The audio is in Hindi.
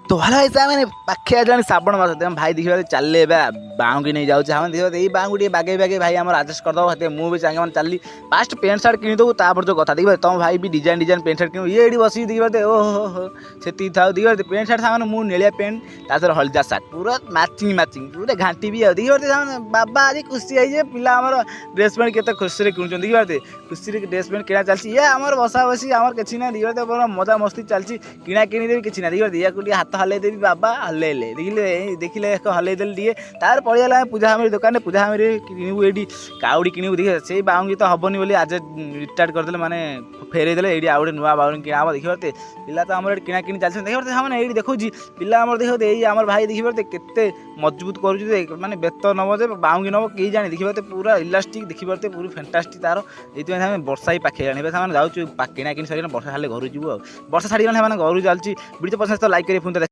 तो भल भाई मैंने पाखे आसान श्रावण मास भाई देखिए चलिए बाँगी नहीं जाऊँ हम देखिए ये बाँगू टे बागे बागे भाई आम आडजस्ट करदे मुझे चाहिए मैंने चलि फास्ट पेंट सार्ट किनीदेव तापर जो कथा देखिए तुम भाई भी डिजाइन डिजाइन पेंट सार्ट किन ये बस देखिए ओहो हो से था देखिए पेंट सार्ट सामान मुझे नेलिया पेंट तार हलदा सार्ट पूरा मैचिंग मैचिंग पूरा घाटी भी देखिए बाबा आज खुशी आई पिला ड्रेस पैंट के खुशी किणुन देखिए खुशी ड्रेस पैंट किଣା चलती ये आम बसा बसी आम कि ना देखिए मजा मस्ती चलती किଣା किणी देवी कि ना देखिए या हाथ हल्ले देवी बाबा हल्ले देखिले हल्लेदेल टे तार पड़ेगा पूजा हामी दुकान पूजा हामी किणु ये काउड़ी किणु देखिए से बाउंगी तो हेनी बोली आज रिटार्ट करदे माने फेरेदेले ये आउ गए नुआ बाउंगी किणा हम देखिए पिला तो आम किଣା किणी चलते देखिए हाँ ये देखो पिला आम देखिए ये आम भाई देखिए केते मजबूत कर माने बेत नब जे बाउंगी नब कहीं जाने देखिए पूरा इलास्टिक देखिए पूरा फैंटास्टिक तार ये वर्षा ही पाखे जाने जाऊँ किଣା किणी सर वर्षा छाड़े घर जीव वर्षा छाड़ी घर चलती वीडियो पसंद तो लाइक करिए।